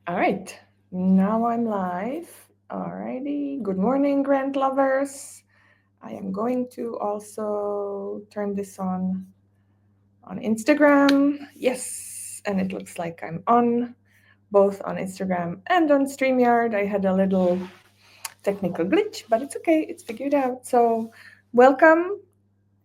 All right, now I'm live. Alrighty, good morning, grant lovers. I am going to also turn this on Instagram. Yes, and it looks like I'm on both on Instagram and on StreamYard. I had a little technical glitch, but it's okay, it's figured out. So, welcome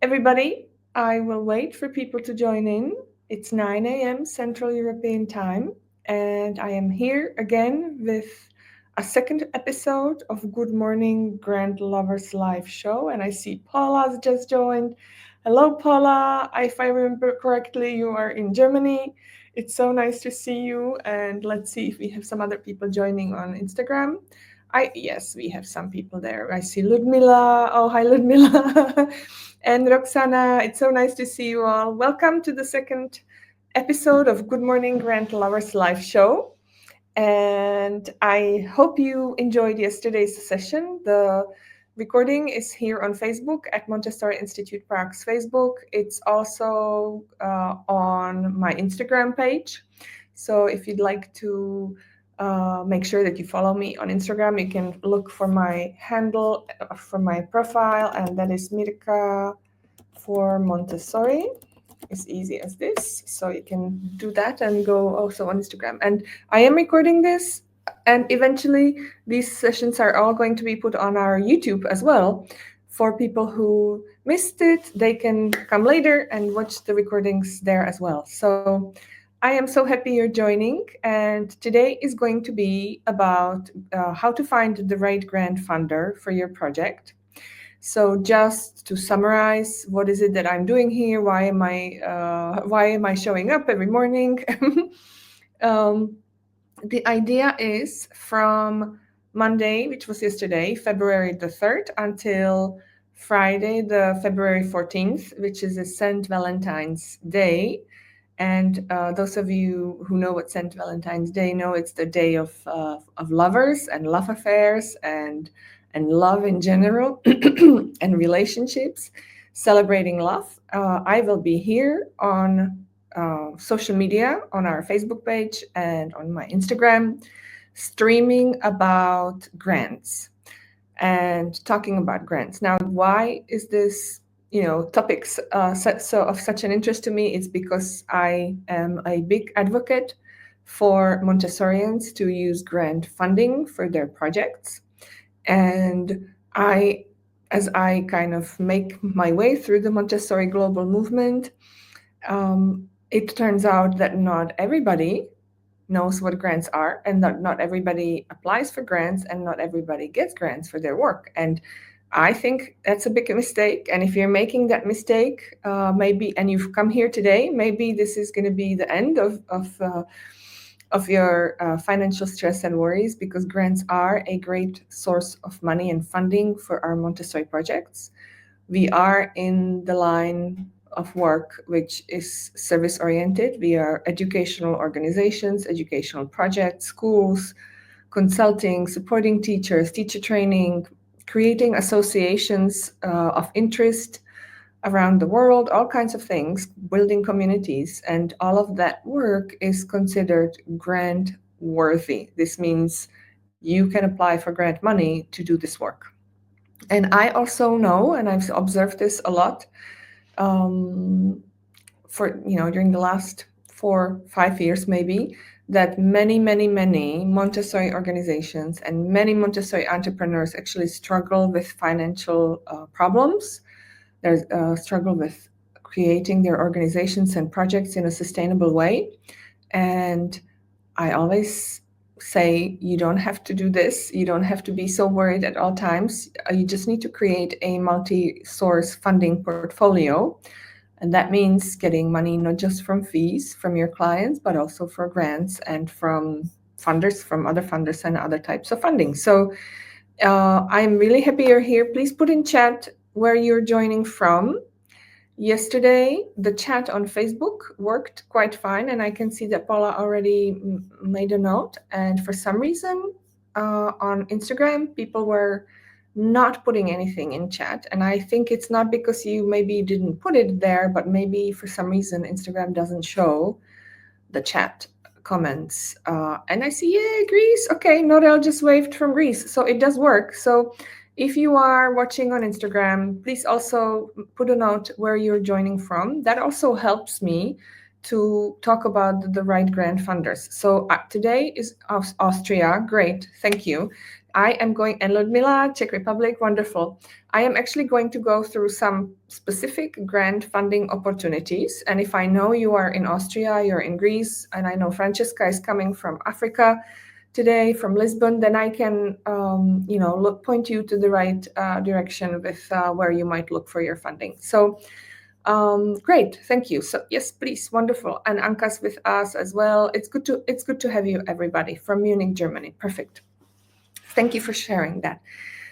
everybody. I will wait for people to join in. It's 9 a.m. Central European Time, and I am here again with a second episode of Good Morning Grand Lovers live show. And I see Paula's just joined. Hello, Paula. If I remember correctly, you are in Germany. It's so nice to see you. And let's see if we have some other people joining on Instagram. Yes, we have some people there. I see Ludmila. Oh, hi, Ludmila. And Roxana, it's so nice to see you all. Welcome to the second episode of Good Morning Grant Lovers live show. And I hope you enjoyed yesterday's session. The recording is here on Facebook at Montessori Institute Prague's Facebook. It's also on my Instagram page. So if you'd like to make sure that you follow me on Instagram, you can look for my handle, for my profile, and that is Mirka for Montessori. As easy as this. So you can do that and go also on Instagram. And I am recording this, and eventually these sessions are all going to be put on our YouTube as well. For people who missed it, they can come later and watch the recordings there as well. So I am so happy you're joining. And today is going to be about how to find the right grant funder for your project. So just to summarize, what is it that I'm doing here? Why am I showing up every morning? The idea is from Monday, which was yesterday, February the 3rd, until Friday, the February 14th, which is a St. Valentine's Day. And those of you who know what St. Valentine's Day know, it's the day of lovers and love affairs and love in general and relationships, celebrating love. I will be here on social media, on our Facebook page and on my Instagram, streaming about grants and talking about grants. Now, why is this topics so of such an interest to me? Is because I am a big advocate for Montessorians to use grant funding for their projects. And as I kind of make my way through the Montessori global movement, it turns out that not everybody knows what grants are, and that not everybody applies for grants, and not everybody gets grants for their work. And I think that's a big mistake. And if you're making that mistake, maybe, and you've come here today, maybe this is going to be the end of your financial stress and worries, because grants are a great source of money and funding for our Montessori projects. We are in the line of work which is service-oriented. We are educational organizations, educational projects, schools, consulting, supporting teachers, teacher training, creating associations of interest around the world, all kinds of things, building communities, and all of that work is considered grant worthy. This means you can apply for grant money to do this work. And I also know, and I've observed this a lot, during the last 4-5 years maybe, that many Montessori organizations and many Montessori entrepreneurs actually struggle with financial problems. There's a struggle with creating their organizations and projects in a sustainable way. And I always say, you don't have to do this. You don't have to be so worried at all times. You just need to create a multi-source funding portfolio. And that means getting money not just from fees from your clients, but also for grants and from funders, from other funders and other types of funding. So I'm really happy you're here. Please put in chat where you're joining from. Yesterday, the chat on Facebook worked quite fine, and I can see that Paula already made a note. And for some reason, on Instagram, people were not putting anything in chat. And I think it's not because you maybe didn't put it there, but maybe for some reason Instagram doesn't show the chat comments. And I see, yay, Greece. Okay, Norel just waved from Greece. So it does work. So if you are watching on Instagram, please also put a note where you're joining from. That also helps me to talk about the right grant funders. So today is Austria. Great, thank you. I am going, and Ludmila, Czech Republic, wonderful. I am actually going to go through some specific grant funding opportunities. And if I know you are in Austria, you're in Greece, and I know Francesca is coming from Africa today, from Lisbon, then I can, point you to the right direction with where you might look for your funding. So great, thank you. So yes, please, wonderful. And Anka's with us as well. It's good to have you, everybody, from Munich, Germany. Perfect. Thank you for sharing that.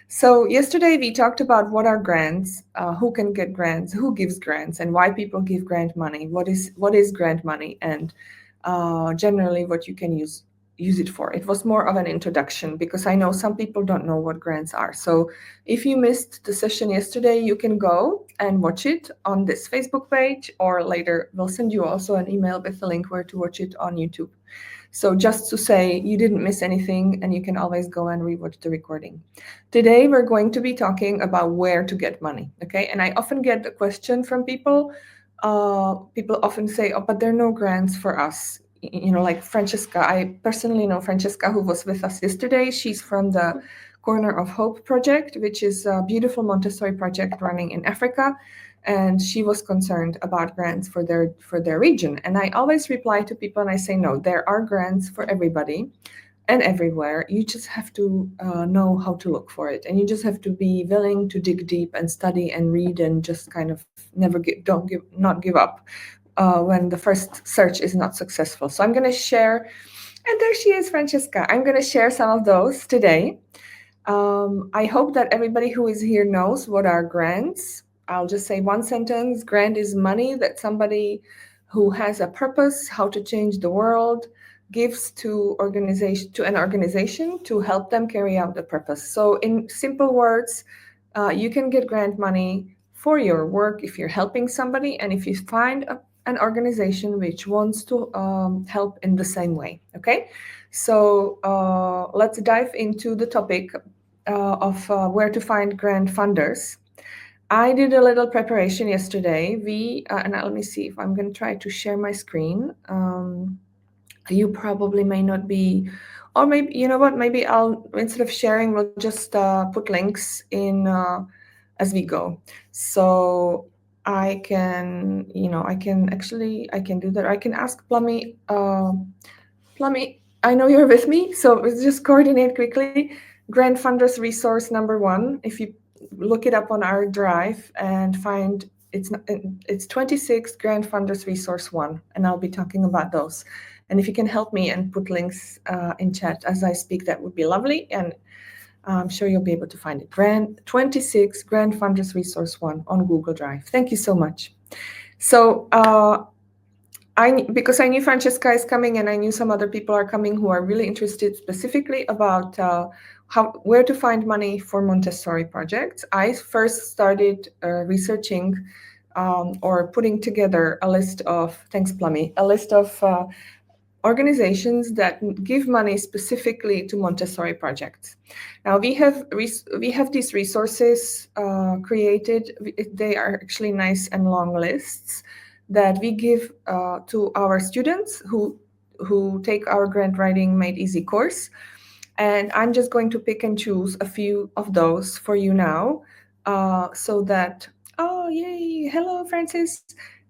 So yesterday we talked about what are grants, who can get grants, who gives grants, and why people give grant money. What is grant money, and generally what you can use it for. It was more of an introduction because I know some people don't know what grants are. So if you missed the session yesterday, you can go and watch it on this Facebook page, or later we'll send you also an email with the link where to watch it on YouTube. So just to say you didn't miss anything, and you can always go and rewatch the recording. Today, we're going to be talking about where to get money, okay? And I often get the question from people. People often say, oh, but there are no grants for us. Like Francesca. I personally know Francesca, who was with us yesterday. She's from the Corner of Hope project, which is a beautiful Montessori project running in Africa. And she was concerned about grants for their region. And I always reply to people and I say, no, there are grants for everybody and everywhere. You just have to know how to look for it, and you just have to be willing to dig deep and study and read, and just kind of not give up when the first search is not successful. So I'm going to share, and there she is, Francesca. I'm going to share some of those today. I hope that everybody who is here knows what are grants. I'll just say one sentence. Grant is money that somebody who has a purpose, how to change the world, gives to an organization to help them carry out the purpose. So in simple words, you can get grant money for your work if you're helping somebody, and if you find an organization which wants to help in the same way. Okay, so let's dive into the topic of where to find grant funders. I did a little preparation yesterday. And let me see if I'm going to try to share my screen. You probably may not be, or maybe, you know what, maybe I'll, instead of sharing, we'll just put links in as we go. So I can do that. I can ask Plummy, I know you're with me, so let's just coordinate quickly. Grant Funders Resource number 1, if you look it up on our drive and find it's 26 Grant Funders Resource 1, and I'll be talking about those. And if you can help me and put links in chat as I speak, that would be lovely, and I'm sure you'll be able to find it. 26 Grant Funders Resource 1 on Google Drive. Thank you so much. So because I knew Francesca is coming, and I knew some other people are coming who are really interested specifically about where to find money for Montessori projects. I first started researching or putting together a list of, thanks Plummy, a list of organizations that give money specifically to Montessori projects. Now we have these resources created. They are actually nice and long lists that we give to our students who take our Grant Writing Made Easy course. And I'm just going to pick and choose a few of those for you now, so that, oh, yay, hello, Francis.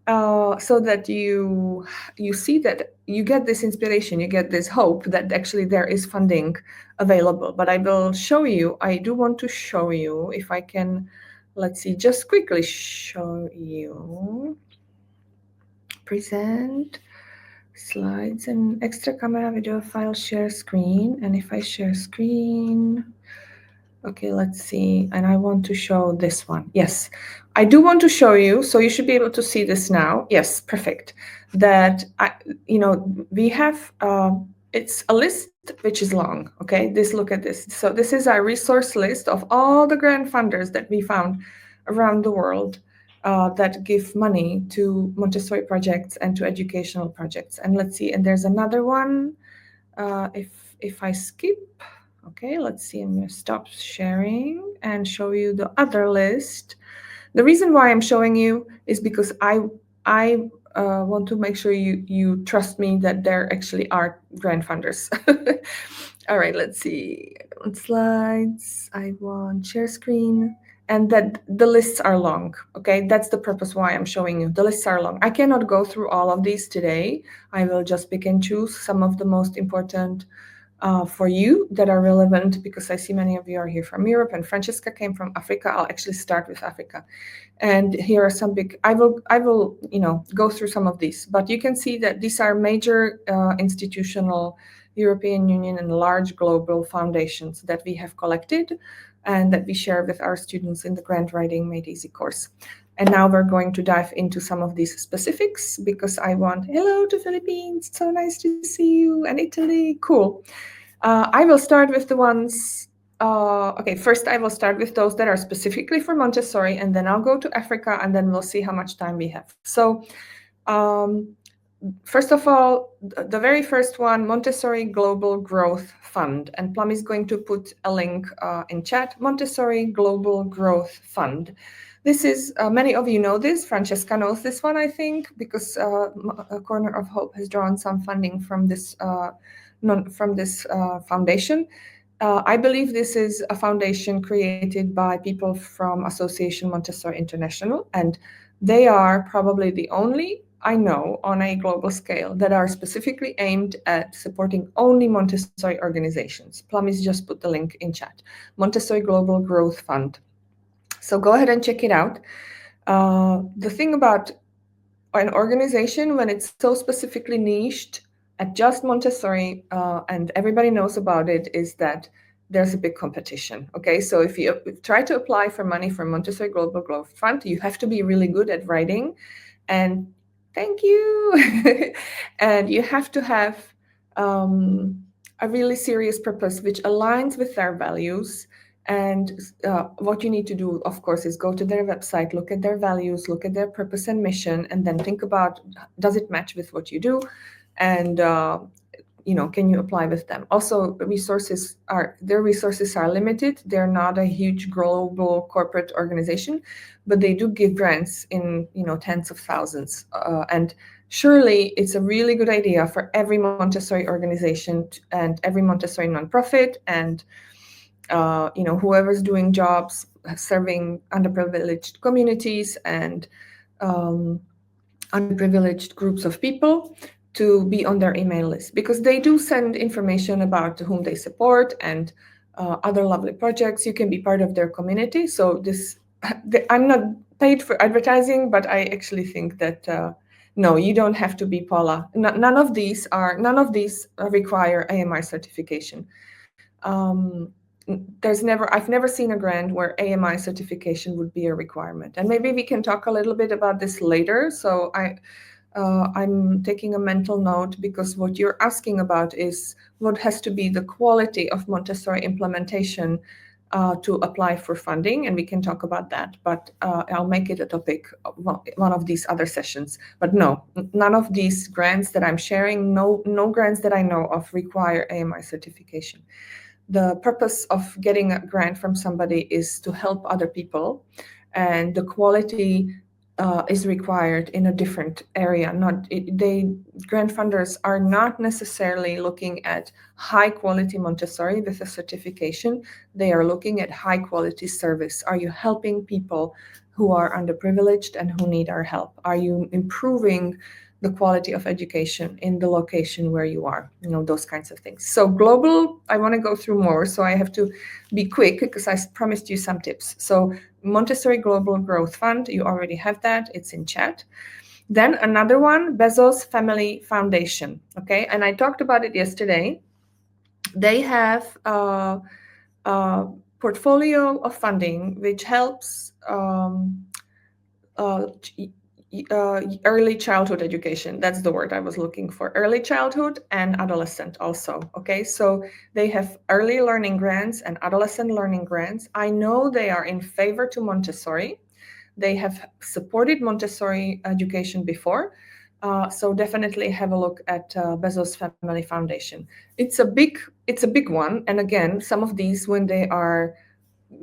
So that you see that you get this inspiration, you get this hope that actually there is funding available. But I will show you, I do want to show you, if I can, let's see, just quickly show you. Present, slides, and extra camera video file, share screen. And if I share screen, okay, let's see. And I want to show this one. Yes, I do want to show you. So you should be able to see this now. Yes, perfect. That we have. It's a list which is long. Okay, look at this. So this is our resource list of all the grant funders that we found around the world. that give money to Montessori projects and to educational projects. And let's see, and there's another one. If I skip, okay, let's see, I'm going to stop sharing and show you the other list. The reason why I'm showing you is because I want to make sure you trust me that there actually are grant funders. All right, let's see. I want slides. I want share screen. And that the lists are long, okay? That's the purpose why I'm showing you. The lists are long. I cannot go through all of these today. I will just pick and choose some of the most important for you that are relevant, because I see many of you are here from Europe and Francesca came from Africa. I'll actually start with Africa. And here are some big, I will go through some of these, but you can see that these are major institutional European Union and large global foundations that we have collected and that we share with our students in the Grant Writing Made Easy course. And now we're going to dive into some of these specifics, because I want, hello to Philippines, so nice to see you, and Italy, cool. I will start with the ones, okay, first I will start with those that are specifically for Montessori, and then I'll go to Africa, and then we'll see how much time we have. So first of all, the very first one, Montessori Global Growth Fund, and Plum is going to put a link in chat, Montessori Global Growth Fund. This is, many of you know this, Francesca knows this one, I think, because a Corner of Hope has drawn some funding from this foundation. I believe this is a foundation created by people from Association Montessori International, and they are probably the only I know on a global scale that are specifically aimed at supporting only Montessori organizations. Plummy's just put the link in chat. Montessori Global Growth Fund. So go ahead and check it out. The thing about an organization, when it's so specifically niched at just Montessori, and everybody knows about it, is that there's a big competition. Okay, so if you try to apply for money from Montessori Global Growth Fund, you have to be really good at writing, and thank you, and you have to have a really serious purpose which aligns with their values. And what you need to do, of course, is go to their website, look at their values, look at their purpose and mission, and then think about, does it match with what you do? And can you apply with them? Also, their resources are limited. They're not a huge global corporate organization, but they do give grants in tens of thousands. And surely it's a really good idea for every Montessori organization and every Montessori nonprofit and whoever's doing jobs serving underprivileged communities and underprivileged groups of people to be on their email list, because they do send information about whom they support and other lovely projects. You can be part of their community. So I'm not paid for advertising, but I actually think that no, you don't have to be Paula. None of these require AMI certification. I've never seen a grant where AMI certification would be a requirement, and maybe we can talk a little bit about this later. So I'm taking a mental note, because what you're asking about is what has to be the quality of Montessori implementation to apply for funding, and we can talk about that, but I'll make it a topic of one of these other sessions. But no, none of these grants that I'm sharing, no grants that I know of require AMI certification. The purpose of getting a grant from somebody is to help other people, and the quality is required in a different area. Grant funders are not necessarily looking at high quality Montessori with a certification. They are looking at high quality service. Are you helping people who are underprivileged and who need our help? Are you improving the quality of education in the location where you are, those kinds of things. So global, I want to go through more, so I have to be quick because I promised you some tips. So Montessori Global Growth Fund, you already have that, it's in chat. Then another one, Bezos Family Foundation, okay? And I talked about it yesterday. They have a portfolio of funding which helps early childhood education. That's the word I was looking for. Early childhood and adolescent also. Okay, so they have early learning grants and adolescent learning grants. I know they are in favor to Montessori. They have supported Montessori education before. So definitely have a look at Bezos Family Foundation. It's a big one, and again, some of these, when they are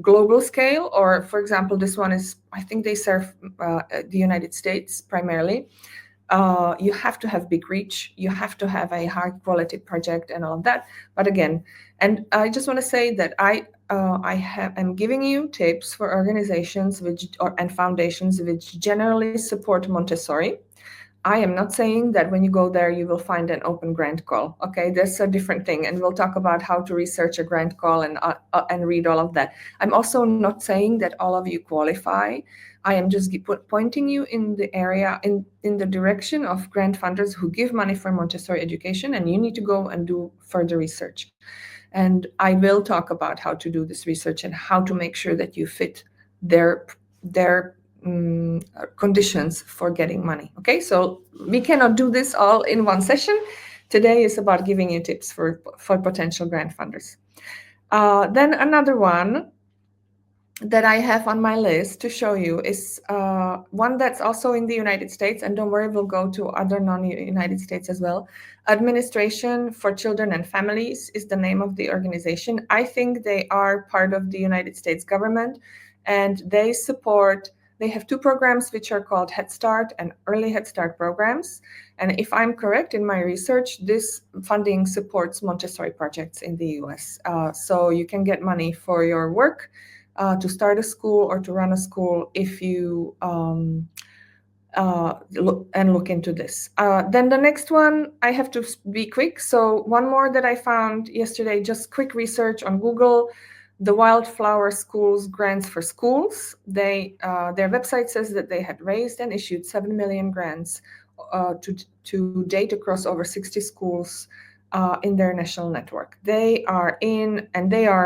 global scale, or for example, this one is, I think they serve the United States primarily. You have to have big reach, you have to have a high quality project and all of that. But again, and I just want to say that I'm giving you tips for organizations and foundations which generally support Montessori. I am not saying that when you go there, you will find an open grant call. Okay, that's a different thing. And we'll talk about how to research a grant call and read all of that. I'm also not saying that all of you qualify. I am just pointing you in the area, in the direction of grant funders who give money for Montessori education, and you need to go and do further research. And I will talk about how to do this research and how to make sure that you fit their conditions for getting money. Okay, so we cannot do this all in one session. Today is about giving you tips for potential grant funders. Then another one that I have on my list to show you is one that's also in the United States, and don't worry, we'll go to other non-United States as well. Administration for Children and Families is the name of the organization. I think they are part of the United States government, and they have two programs which are called Head Start and Early Head Start programs. And if I'm correct in my research, this funding supports Montessori projects in the US. So you can get money for your work to start a school or to run a school if you look into this. Then the next one, I have to be quick. So one more that I found yesterday, just quick research on Google, the Wildflower Schools Grants for Schools. Their website says that they had raised and issued 7 million grants to date across over 60 schools in their national network. They are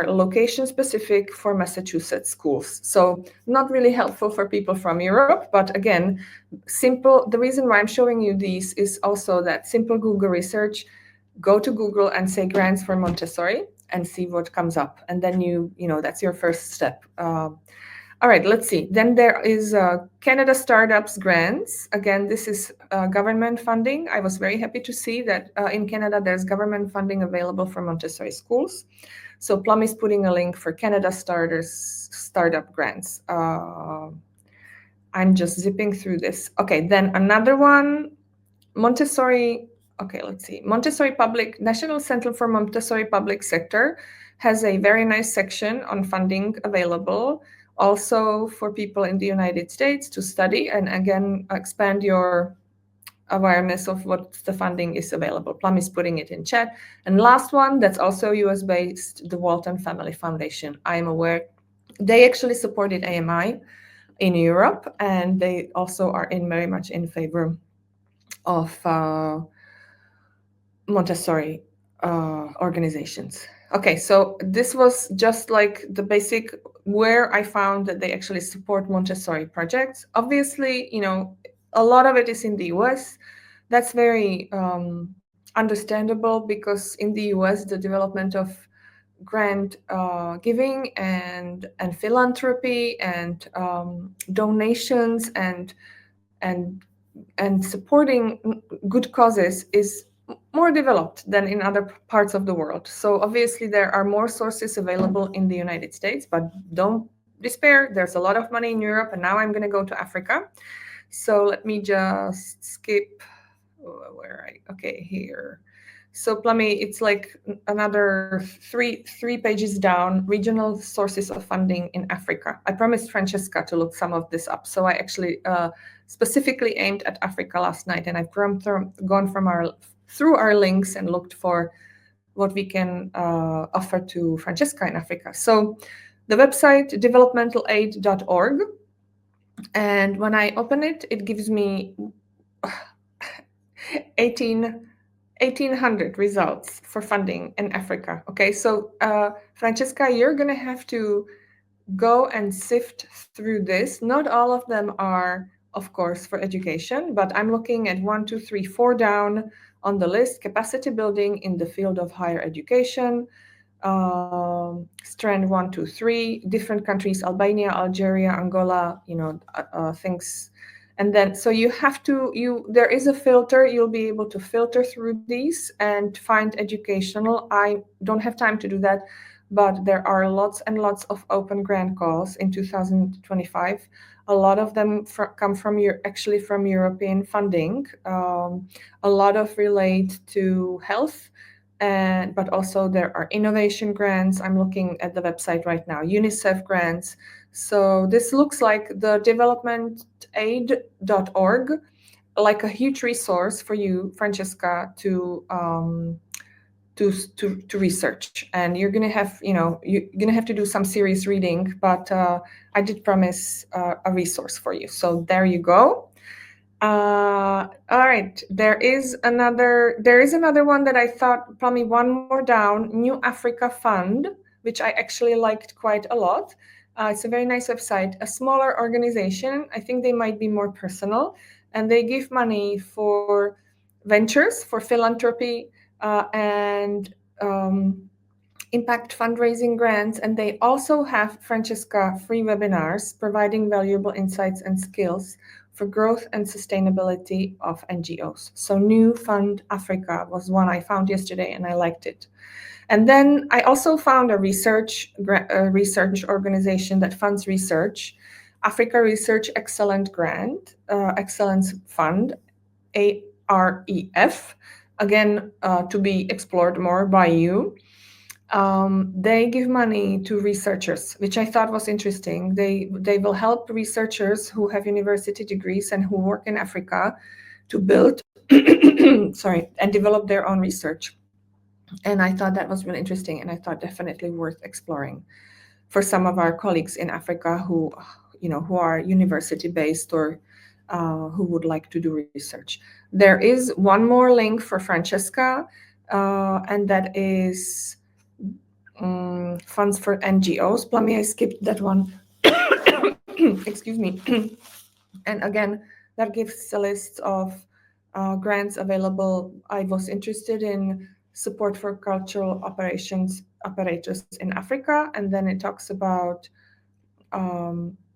location specific for Massachusetts schools. So not really helpful for people from Europe, but again, simple. The reason why I'm showing you these is also that simple Google research. Go to Google and say grants for Montessori and see what comes up. And then that's your first step. All right, let's see. Then there is Canada Startups Grants. Again, this is government funding. I was very happy to see that in Canada, there's government funding available for Montessori schools. So Plum is putting a link for Canada Startup Grants. I'm just zipping through this. Okay, then another one, Montessori. Okay, let's see. National Center for Montessori Public Sector has a very nice section on funding available also for people in the United States to study and again expand your awareness of what the funding is available. Plum is putting it in chat. And last one, that's also US based, the Walton Family Foundation. I am aware they actually supported AMI in Europe, and they also are very much in favor of Montessori organizations. Okay, so this was just like the basic where I found that they actually support Montessori projects. Obviously, a lot of it is in the US. That's very understandable because in the US, the development of grant giving and philanthropy and donations and supporting good causes is more developed than in other parts of the world. So obviously there are more sources available in the United States, but don't despair. There's a lot of money in Europe, and now I'm going to go to Africa. So let me just skip okay, here. So Plummy, it's like another three pages down, regional sources of funding in Africa. I promised Francesca to look some of this up. So I actually specifically aimed at Africa last night, and I've gone through our links and looked for what we can offer to Francesca in Africa. So the website, developmentalaid.org. And when I open it, it gives me 1,800 results for funding in Africa. Okay, so Francesca, you're going to have to go and sift through this. Not all of them are, of course, for education, but I'm looking at 1, 2, 3, 4 down on the list. Capacity building in the field of higher education, strand 1, 2, 3, different countries: Albania, Algeria, Angola, things. And then, so you have to, there is a filter. You'll be able to filter through these and find educational. I don't have time to do that, but there are lots and lots of open grant calls in 2025. A lot of them come from actually from European funding. A lot of relate to health, and but also there are innovation grants. I'm looking at the website right now, UNICEF grants. So this looks like the developmentaid.org, like a huge resource for you, Francesca, to research. And you're gonna have, you're gonna have to do some serious reading, but I did promise a resource for you. So there you go. All right. There is another one that I thought, probably one more down, New Africa Fund, which I actually liked quite a lot. It's a very nice website, a smaller organization. I think they might be more personal, and they give money for ventures, for philanthropy, and impact fundraising grants. And they also have, Francesca, free webinars providing valuable insights and skills for growth and sustainability of NGOs. So New Fund Africa was one I found yesterday, and I liked it. And then I also found a research organization that funds research, Africa Research Excellence Fund, AREF, again, to be explored more by you. They give money to researchers, which I thought was interesting. They will help researchers who have university degrees and who work in Africa to build, sorry, and develop their own research. And I thought that was really interesting, and I thought definitely worth exploring for some of our colleagues in Africa who are university based, or who would like to do research. There is one more link for Francesca, and that is funds for NGOs. Plummy, I skipped that one. Excuse me. And again, that gives a list of grants available. I was interested in support for cultural operators in Africa, and then it talks about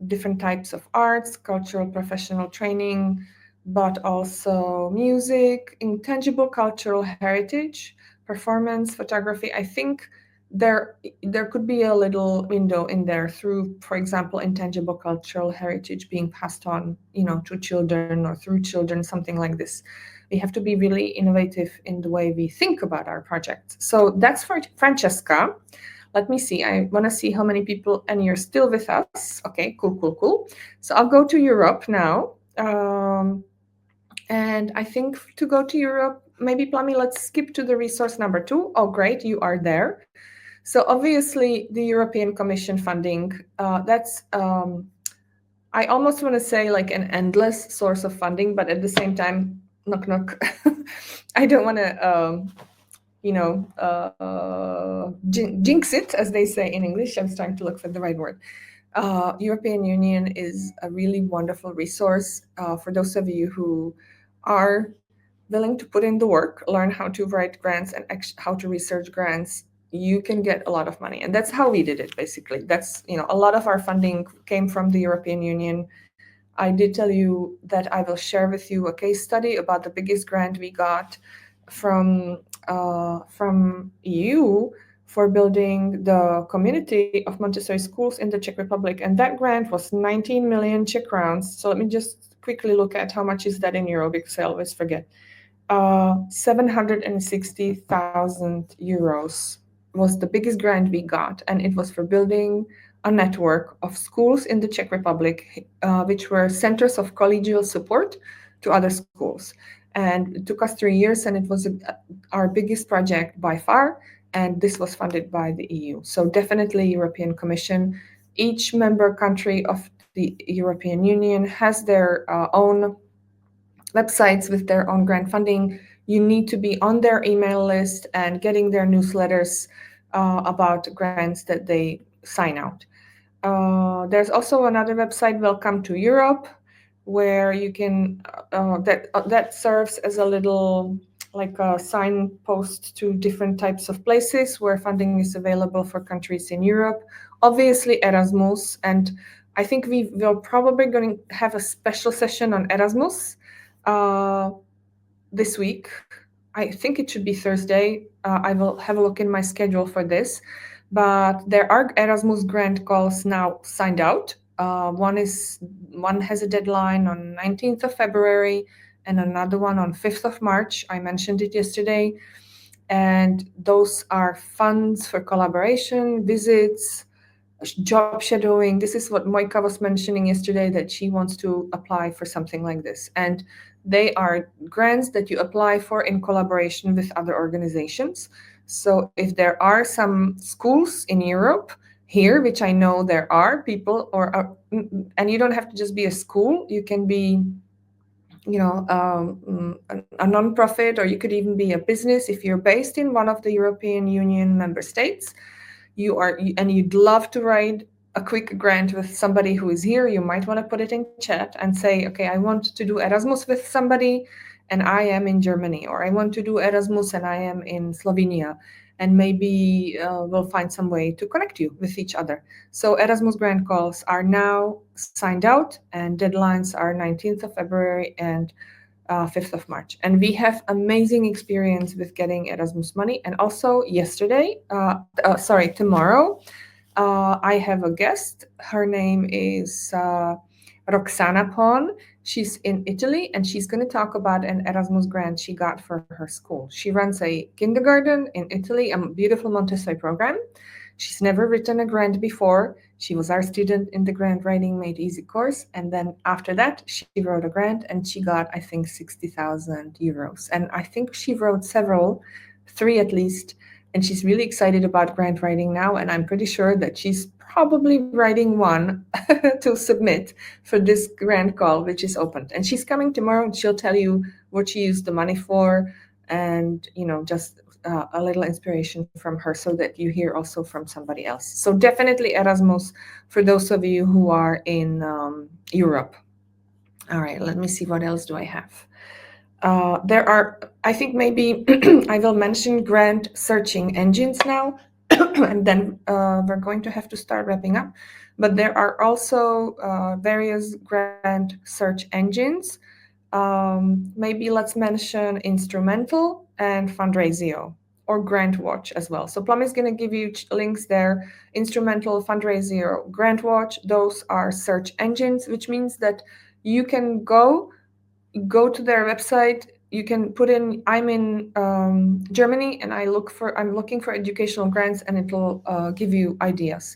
different types of arts, cultural professional training, but also music, intangible cultural heritage, performance, photography. I think there could be a little window in there through, for example, intangible cultural heritage being passed on, to children or through children, something like this. We have to be really innovative in the way we think about our projects. So that's for Francesca. Let me see. I want to see how many people, and you're still with us. Okay, cool. So I'll go to Europe now. And I think to go to Europe, maybe Plummy, let's skip to the resource number 2. Oh, great, you are there. So obviously the European Commission funding, that's, I almost want to say like an endless source of funding, but at the same time, knock, knock. I don't want to, jinx it, as they say in English. I was trying to look for the right word. European Union is a really wonderful resource for those of you who are willing to put in the work, learn how to write grants and how to research grants. You can get a lot of money, and that's how we did it. Basically, that's a lot of our funding came from the European Union. I did tell you that I will share with you a case study about the biggest grant we got from EU for building the community of Montessori schools in the Czech Republic, and that grant was 19 million Czech crowns. So let me just quickly look at how much is that in euro, because I always forget. 760,000 euros was the biggest grant we got, and it was for building a network of schools in the Czech Republic, which were centers of collegial support to other schools. And it took us 3 years, and it was our biggest project by far, and this was funded by the EU. So definitely European Commission. Each member country of the European Union has their own websites with their own grant funding. You need to be on their email list and getting their newsletters about grants that they sign out. There's also another website, Welcome to Europe, where you can that serves as a little like a signpost to different types of places where funding is available for countries in Europe. Obviously, Erasmus, and I think we will probably going to have a special session on Erasmus this week. I think it should be Thursday. I will have a look in my schedule for this. But there are Erasmus grant calls now signed out. One has a deadline on 19th of February and another one on 5th of March. I mentioned it yesterday. And those are funds for collaboration, visits, job shadowing. This is what Moika was mentioning yesterday, that she wants to apply for something like this. And they are grants that you apply for in collaboration with other organizations. So if there are some schools in Europe here, which I know there are people, and you don't have to just be a school, you can be a nonprofit, or you could even be a business. If you're based in one of the European Union member states, and you'd love to write a quick grant with somebody who is here, you might want to put it in chat and say, okay, I want to do Erasmus with somebody and I am in Germany, or I want to do Erasmus and I am in Slovenia, and maybe we'll find some way to connect you with each other. So Erasmus grant calls are now signed out, and deadlines are 19th of February and 5th of March. And we have amazing experience with getting Erasmus money. And also tomorrow, I have a guest. Her name is Roxana Pon. She's in Italy, and she's going to talk about an Erasmus grant she got for her school. She runs a kindergarten in Italy, a beautiful Montessori program. She's never written a grant before. She was our student in the Grant Writing Made Easy course. And then after that, she wrote a grant and she got, I think, 60,000 euros. And I think she wrote several, 3 at least. And she's really excited about grant writing now. And I'm pretty sure that she's probably writing one to submit for this grant call, which is opened. And she's coming tomorrow and she'll tell you what she used the money for, and, just a little inspiration from her, so that you hear also from somebody else. So definitely Erasmus for those of you who are in Europe. All right, let me see, what else do I have? There are, I think maybe I will mention grant searching engines now, and then we're going to have to start wrapping up. But there are also various grant search engines. Maybe let's mention Instrumental and Fundraisio, or Grant Watch as well. So Plum is going to give you links there. Instrumental, Fundraisio, Grant Watch, those are search engines, which means that you can go to their website. You can put in, I'm in Germany and I'm looking for educational grants, and it will give you ideas.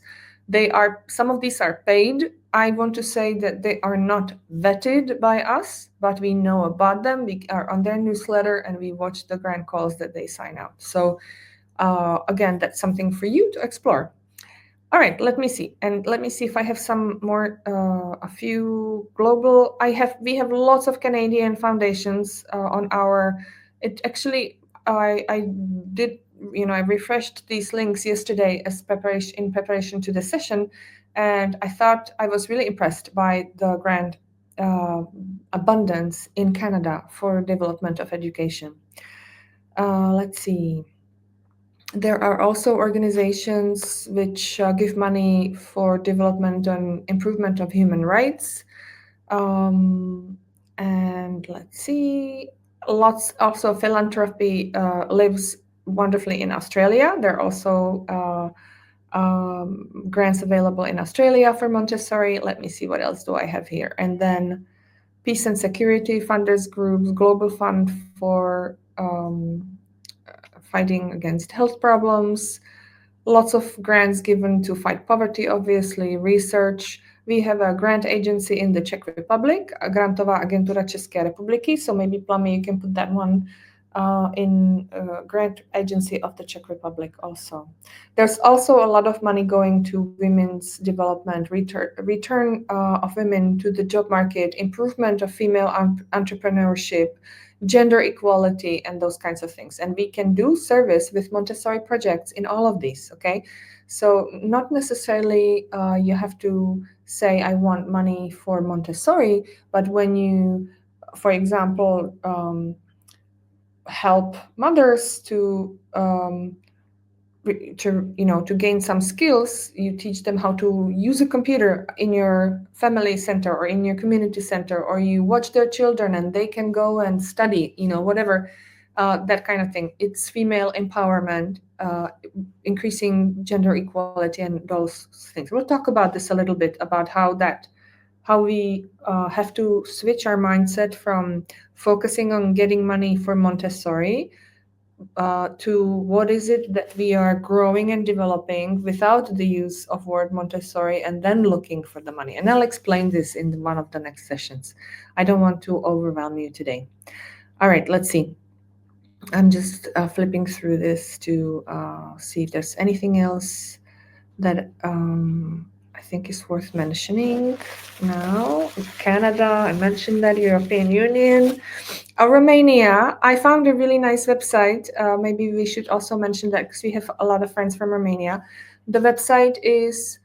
Some of these are paid. I want to say that they are not vetted by us, but we know about them. We are on their newsletter and we watch the grant calls that they sign out. So again, that's something for you to explore. All right, let me see. And let me see if I have some more, a few global. We have lots of Canadian foundations on our, it actually, I did, I refreshed these links yesterday in preparation to the session. And I thought I was really impressed by the grant abundance in Canada for development of education. Let's see. There are also organizations which give money for development and improvement of human rights. And let's see, lots also philanthropy lives wonderfully in Australia. There are also grants available in Australia for Montessori. Let me see, what else do I have here? And then Peace and Security Funders Groups, Global Fund for fighting against health problems, lots of grants given to fight poverty, obviously, research. We have a grant agency in the Czech Republic, Grantová agentura České republiky, so maybe Plummy, you can put that one in grant agency of the Czech Republic also. There's also a lot of money going to women's development, return of women to the job market, improvement of female entrepreneurship, gender equality, and those kinds of things. And we can do service with Montessori projects in all of these, okay? So not necessarily you have to say, I want money for Montessori, but when you, for example, help mothers to gain some skills. You teach them how to use a computer in your family center or in your community center, or you watch their children and they can go and study, whatever, that kind of thing. It's female empowerment, increasing gender equality, and those things. We'll talk about this a little bit, about how we have to switch our mindset from focusing on getting money for Montessori, to what is it that we are growing and developing without the use of word Montessori, and then looking for the money. And I'll explain this in one of the next sessions. I don't want to overwhelm you today. All right, let's see. I'm just flipping through this to see if there's anything else that I think is worth mentioning now. Canada, I mentioned that. European Union. Romania, I found a really nice website. Maybe we should also mention that, because we have a lot of friends from Romania. The website is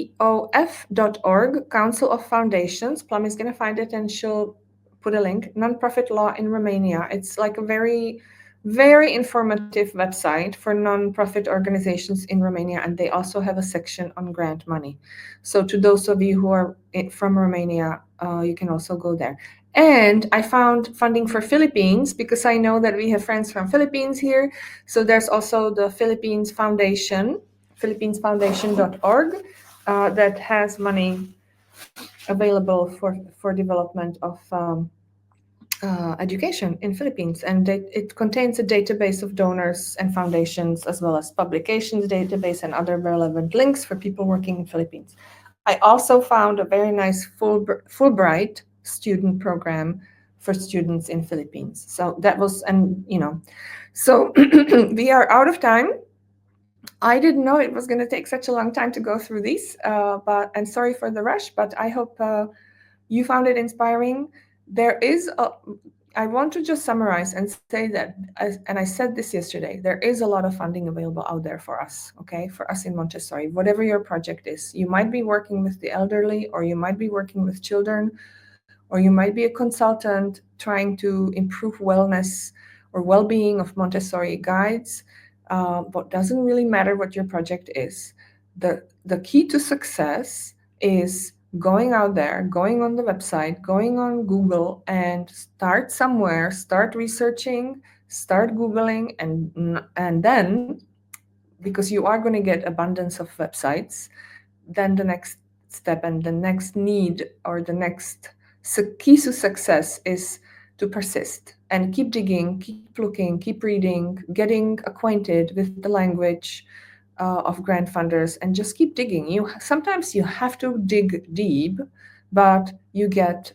cof.org, Council of Foundations. Plum is going to find it and she'll put a link. Nonprofit law in Romania. It's like a very, very informative website for nonprofit organizations in Romania, and they also have a section on grant money. So to those of you who are from Romania, you can also go there. And I found funding for Philippines, because I know that we have friends from Philippines here. So there's also the Philippines Foundation, philippinesfoundation.org, that has money available for development of education in Philippines, and it contains a database of donors and foundations, as well as publications database and other relevant links for people working in Philippines. I also found a very nice Fulbright student program for students in Philippines. So that was, so we are out of time. I didn't know it was going to take such a long time to go through these, but I'm sorry for the rush, but I hope you found it inspiring. I want to just summarize and say that, and I said this yesterday, there is a lot of funding available out there for us, okay, for us in Montessori, whatever your project is. You might be working with the elderly, or you might be working with children, or you might be a consultant trying to improve wellness or well-being of Montessori guides. But doesn't really matter what your project is. The key to success is going out there, going on the website, going on Google, and start somewhere, start researching, start Googling, and then, because you are going to get abundance of websites, then the next step and the next need, or the next key to success, is to persist and keep digging, keep looking, keep reading, getting acquainted with the language of grant funders, and just keep digging. Sometimes you have to dig deep, but you get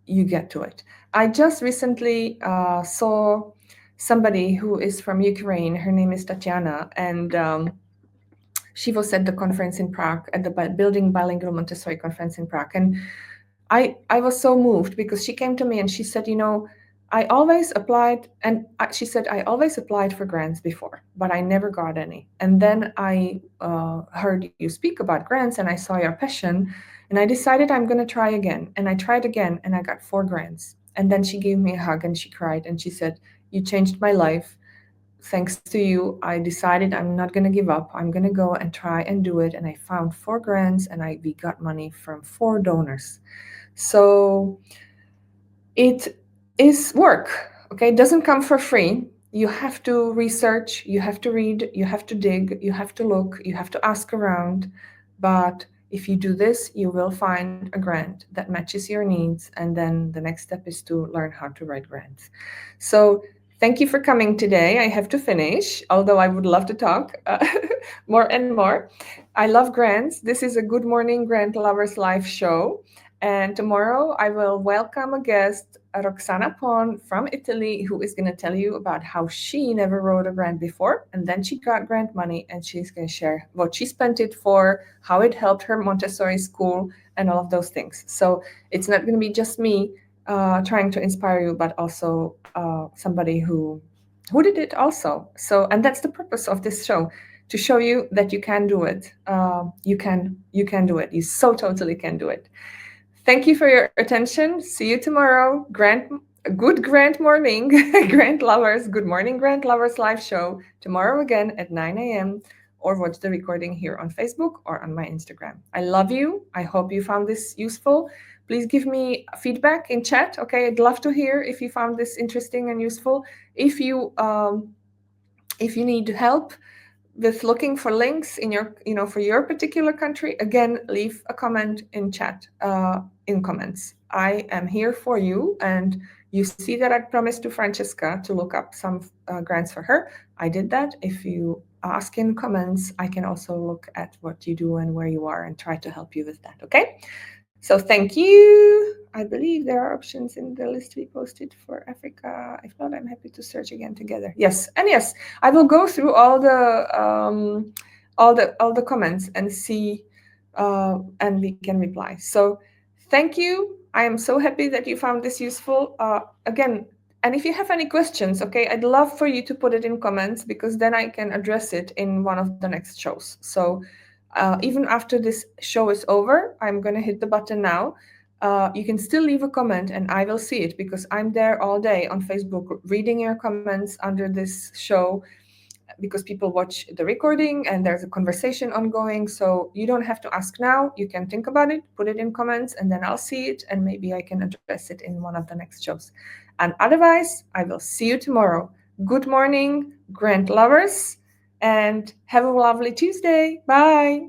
to it. I just recently saw somebody who is from Ukraine. Her name is Tatiana, and she was at the conference in Prague, at the Building Bilingual Montessori conference in Prague. And I was so moved, because she came to me and she said, I always applied, and she said, I always applied for grants before, but I never got any. And then I heard you speak about grants, and I saw your passion, and I decided I'm going to try again. And I tried again, and I got 4 grants. And then she gave me a hug and she cried and she said, you changed my life. Thanks to you, I decided I'm not going to give up. I'm going to go and try and do it. And I found 4 grants, and we got money from 4 donors. So it is work, okay? It doesn't come for free. You have to research, you have to read, you have to dig, you have to look, you have to ask around. But if you do this, you will find a grant that matches your needs, and then the next step is to learn how to write grants. So thank you for coming today. I have to finish, although I would love to talk more and more. I love grants. This is a Good Morning Grant Lovers live show. And tomorrow I will welcome a guest, Roxana Pon from Italy, who is going to tell you about how she never wrote a grant before, and then she got grant money, and she's going to share what she spent it for, how it helped her Montessori school, and all of those things. So it's not going to be just me trying to inspire you, but also somebody who did it also. So, and that's the purpose of this show, to show you that you can do it. You can do it. You so totally can do it. Thank you for your attention. See you tomorrow. Grant Good Grant morning, Grant lovers. Good morning, Grant lovers live show tomorrow again at 9 a.m. or watch the recording here on Facebook or on my Instagram. I love you. I hope you found this useful. Please give me feedback in chat. Okay, I'd love to hear if you found this interesting and useful. If you need help with looking for links in your, for your particular country, again, leave a comment in chat, in comments. I am here for you, and you see that I promised to Francesca to look up some grants for her. I did that. If you ask in comments, I can also look at what you do and where you are and try to help you with that. Okay. So thank you. I believe there are options in the list we posted for Africa. If not, I'm happy to search again together. Yes, and yes, I will go through all the comments and see, and we can reply. So thank you. I am so happy that you found this useful. Again, and if you have any questions, okay, I'd love for you to put it in comments, because then I can address it in one of the next shows. So even after this show is over, I'm going to hit the button now. You can still leave a comment and I will see it, because I'm there all day on Facebook reading your comments under this show, because people watch the recording and there's a conversation ongoing. So you don't have to ask now. You can think about it, put it in comments, and then I'll see it and maybe I can address it in one of the next shows. And otherwise, I will see you tomorrow. Good morning, Grant lovers, and have a lovely Tuesday. Bye.